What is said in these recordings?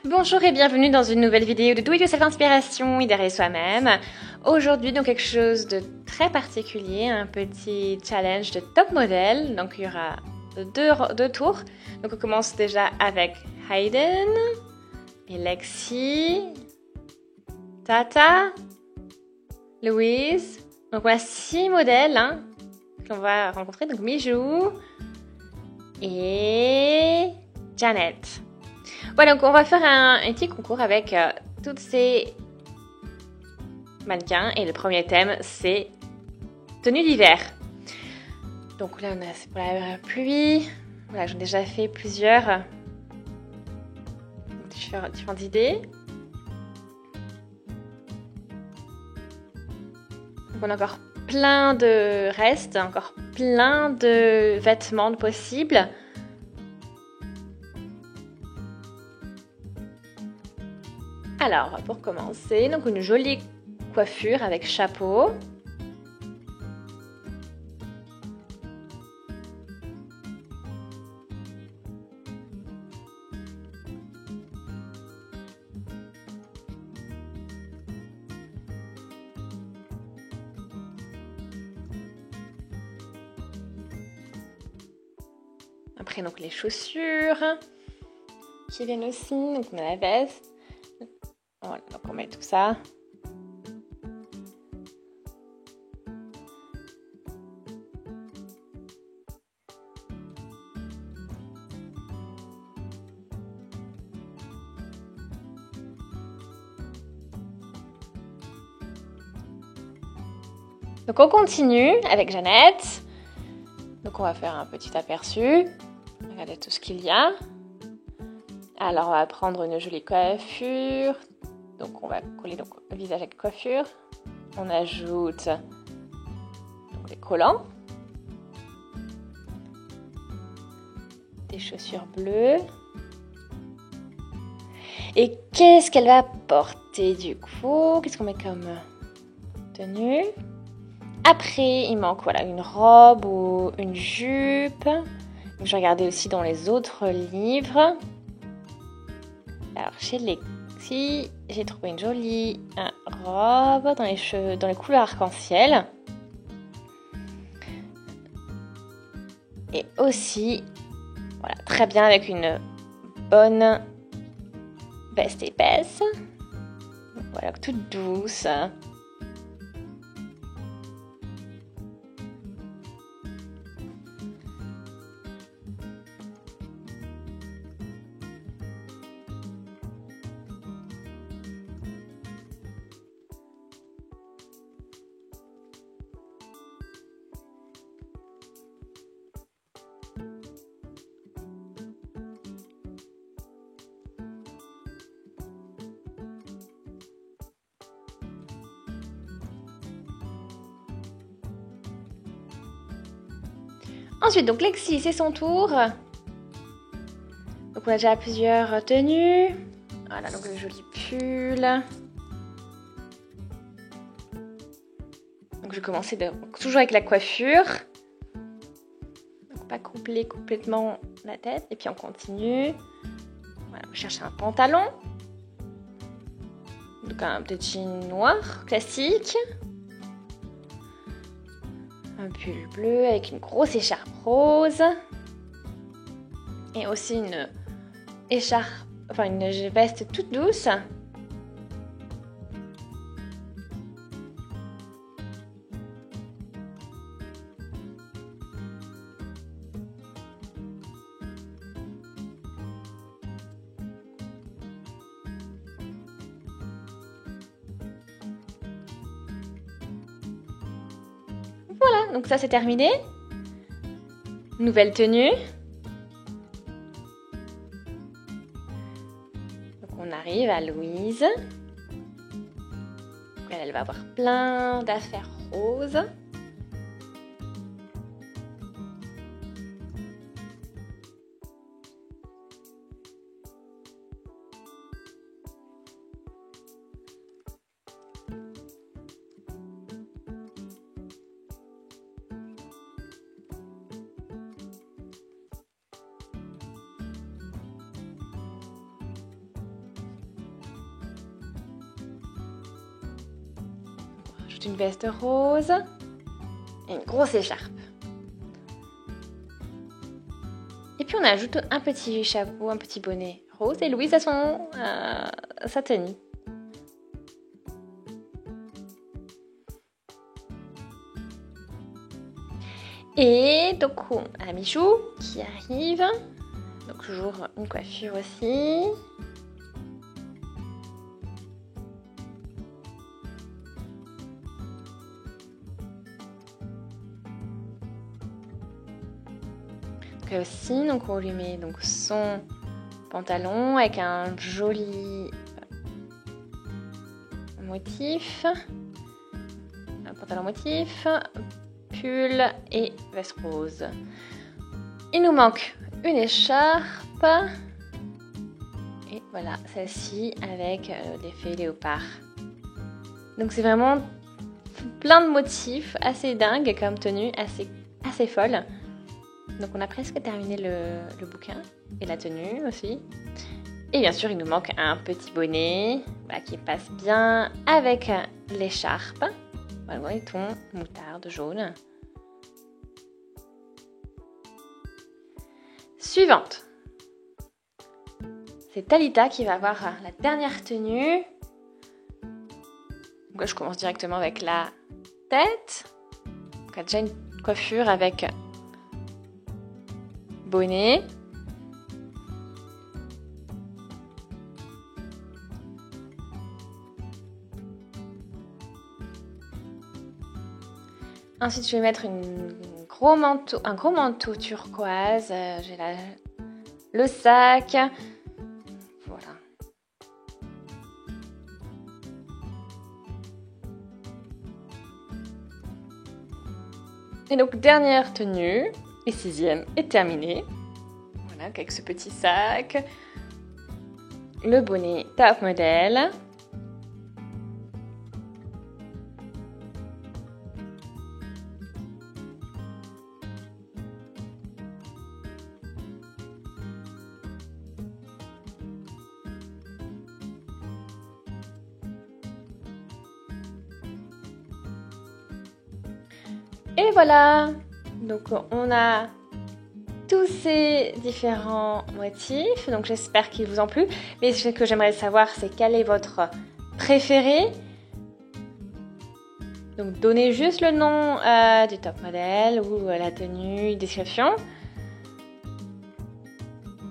Bonjour et bienvenue dans une nouvelle vidéo de Do It Yourself Inspiration, idéer soi-même. Aujourd'hui, donc quelque chose de très particulier, un petit challenge de top modèle. Donc il y aura deux tours. Donc on commence déjà avec Hayden et Lexi, Tata, Louise. Donc voilà 6 modèles qu'on va rencontrer. Donc Mijou et Janet. Voilà, donc on va faire un petit concours avec toutes ces mannequins. Et le premier thème, c'est tenue d'hiver. Donc là, c'est pour la pluie. Voilà, j'en ai déjà fait plusieurs différentes idées. Donc on a encore plein de restes, encore plein de vêtements possibles. Alors, pour commencer, donc une jolie coiffure avec chapeau. Après, donc les chaussures qui viennent aussi. Donc on a la veste. Voilà, donc on met tout ça. Donc on continue avec Jeannette. Donc on va faire un petit aperçu. Regardez tout ce qu'il y a. Alors on va prendre une jolie coiffure. Donc on va coller le visage avec coiffure. On ajoute donc, les collants. Des chaussures bleues. Et qu'est-ce qu'elle va porter du coup? Qu'est-ce qu'on met comme tenue? Après, il manque voilà, une robe ou une jupe. Donc, je regardais aussi dans les autres livres. Alors, chez Lexi, j'ai trouvé une jolie robe dans les couleurs arc-en-ciel. Et aussi, voilà, très bien avec une bonne veste épaisse. Voilà, toute douce. Ensuite, donc Lexi, c'est son tour. Donc on a déjà plusieurs tenues. Voilà, donc le joli pull. Donc je vais commencer toujours avec la coiffure. Donc pas coupler complètement la tête. Et puis on continue. Voilà, on cherche un pantalon. Donc un petit jean noir classique. Un pull bleu avec une grosse écharpe rose. Et aussi une veste toute douce. Voilà, donc ça c'est terminé. Nouvelle tenue. Donc on arrive à Louise. Elle va avoir plein d'affaires roses. ajoute une veste rose et une grosse écharpe. Et puis on ajoute un petit chapeau, un petit bonnet rose et Louise a sa tenue. Et donc on a Michou qui arrive, donc toujours une coiffure aussi. Donc aussi, donc on lui met donc son pantalon avec un joli motif, un pantalon motif, pull et veste rose. Il nous manque une écharpe et voilà celle-ci avec l'effet léopard. Donc c'est vraiment plein de motifs assez dingues comme tenue, assez folle. Donc on a presque terminé le bouquin et la tenue aussi. Et bien sûr il nous manque un petit bonnet qui passe bien avec l'écharpe. Voilà, les tons moutarde jaune. Suivante. C'est Talita qui va avoir la dernière tenue. Donc là, je commence directement avec la tête. Donc, elle a déjà une coiffure avec bonnet. Ensuite, je vais mettre un gros manteau turquoise. J'ai le sac. Voilà. Et donc, dernière tenue, et 6e est terminée. Voilà, avec ce petit sac. Le bonnet top modèle. Et voilà, donc on a tous ces différents motifs, donc j'espère qu'ils vous ont plu. Mais ce que j'aimerais savoir, c'est quel est votre préféré. Donc donnez juste le nom du top modèle ou la tenue, description.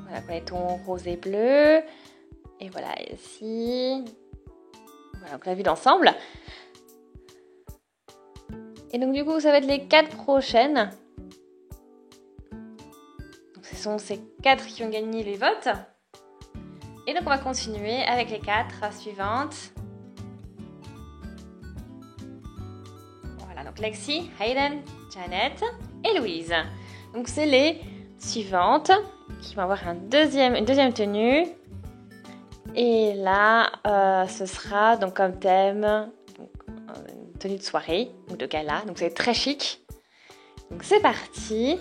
Voilà, les tons rose et bleu. Et voilà, ici. Voilà, donc la vue d'ensemble. Et donc du coup, ça va être les 4 prochaines. Donc ce sont ces 4 qui ont gagné les votes. Et donc on va continuer avec les 4 suivantes. Voilà, donc Lexi, Hayden, Janet et Louise. Donc c'est les suivantes qui vont avoir une deuxième tenue. Et là, ce sera donc comme thème une tenue de soirée ou de gala. Donc c'est très chic. Donc c'est parti.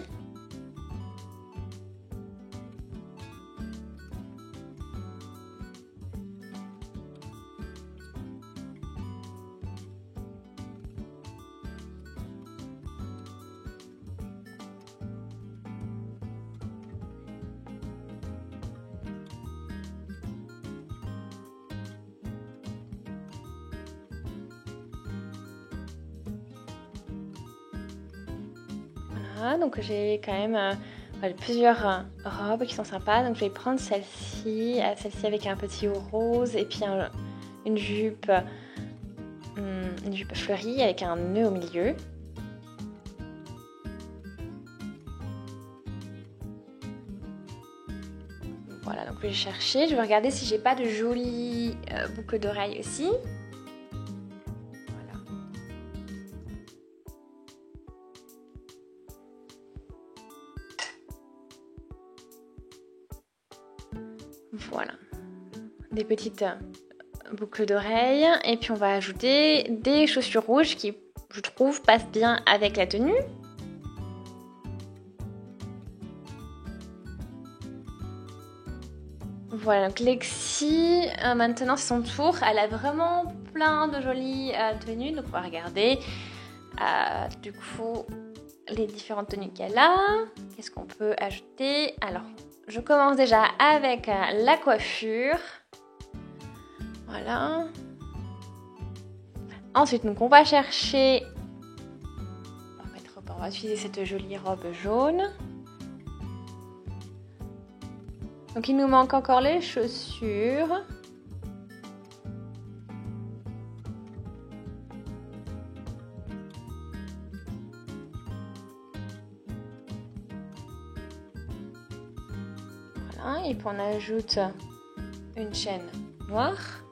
Voilà, donc j'ai quand même plusieurs robes qui sont sympas. Donc je vais prendre celle-ci avec un petit haut rose et puis une jupe fleurie avec un nœud au milieu. Voilà, donc je vais chercher. Je vais regarder si j'ai pas de jolies boucles d'oreilles aussi. Voilà, des petites boucles d'oreilles. Et puis on va ajouter des chaussures rouges qui, je trouve, passent bien avec la tenue. Voilà, donc Lexi, maintenant c'est son tour. Elle a vraiment plein de jolies tenues. Donc on va regarder du coup les différentes tenues qu'elle a. Qu'est-ce qu'on peut ajouter? Alors, je commence déjà avec la coiffure. Voilà. Ensuite, donc, on va chercher... On va utiliser cette jolie robe jaune. Donc, il nous manque encore les chaussures. Voilà, et puis on ajoute une chaîne noire.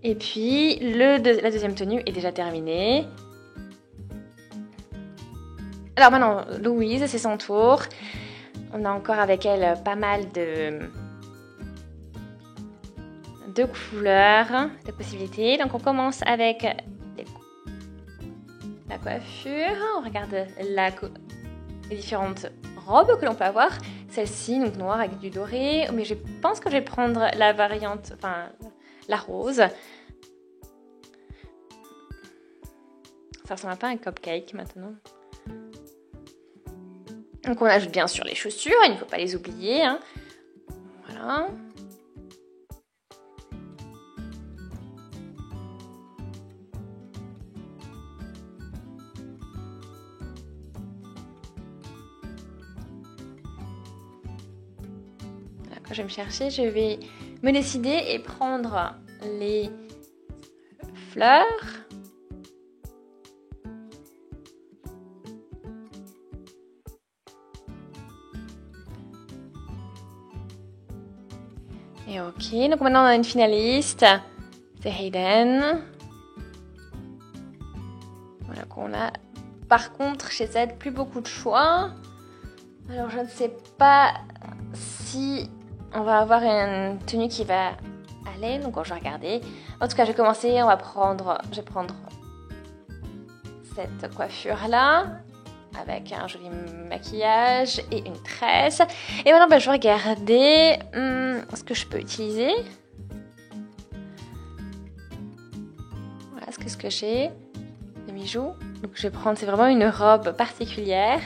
Et puis, la deuxième tenue est déjà terminée. Alors maintenant, Louise, c'est son tour. On a encore avec elle pas mal de couleurs, de possibilités. Donc on commence avec la coiffure. On regarde les différentes robes que l'on peut avoir. Celle-ci, donc noire avec du doré. Mais je pense que je vais prendre la variante, enfin la rose. Ça ressemble un peu à un cupcake maintenant. Donc on ajoute bien sûr les chaussures, il ne faut pas les oublier. Hein. Voilà. Voilà, quand je vais me chercher, je vais me décider et prendre les fleurs. Et ok, donc maintenant on a une finaliste, c'est Hayden. Voilà qu'on a. Par contre, chez Zed, plus beaucoup de choix. Alors je ne sais pas si on va avoir une tenue qui va aller, donc je vais regarder. En tout cas, je vais commencer, je vais prendre cette coiffure-là. Avec un joli maquillage et une tresse. Et maintenant, je vais regarder ce que je peux utiliser. Voilà ce que j'ai. Des bijoux. Donc, je vais prendre, c'est vraiment une robe particulière.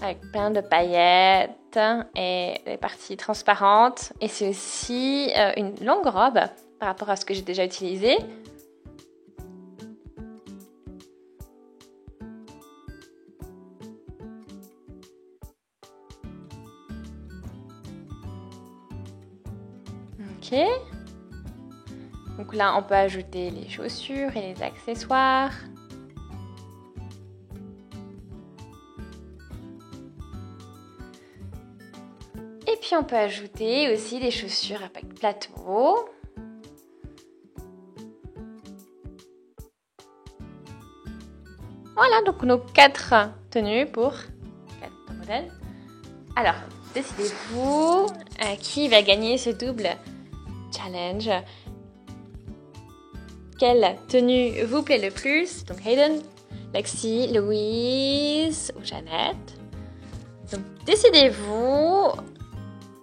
Avec plein de paillettes et des parties transparentes. Et c'est aussi une longue robe par rapport à ce que j'ai déjà utilisé. Ok. Donc là, on peut ajouter les chaussures et les accessoires. Et puis on peut ajouter aussi des chaussures avec plateau. Voilà, donc nos 4 tenues pour 4 modèles. Alors, décidez-vous qui va gagner ce double challenge. Quelle tenue vous plaît le plus? Donc Hayden, Lexi, Louise ou Jeannette. Donc décidez-vous.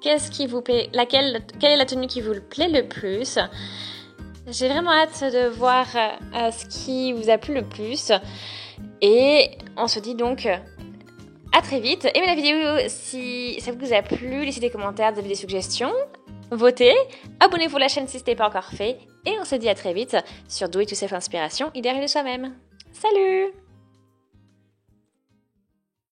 Qu'est-ce qui vous plaît? Quelle est la tenue qui vous plaît le plus? J'ai vraiment hâte de voir ce qui vous a plu le plus. Et on se dit donc à très vite. Aimez la vidéo si ça vous a plu. Laissez des commentaires, vous avez des suggestions. Votez. Abonnez-vous à la chaîne si ce n'est pas encore fait. Et on se dit à très vite sur Do It Yourself Inspiration, idéal de soi-même. Salut!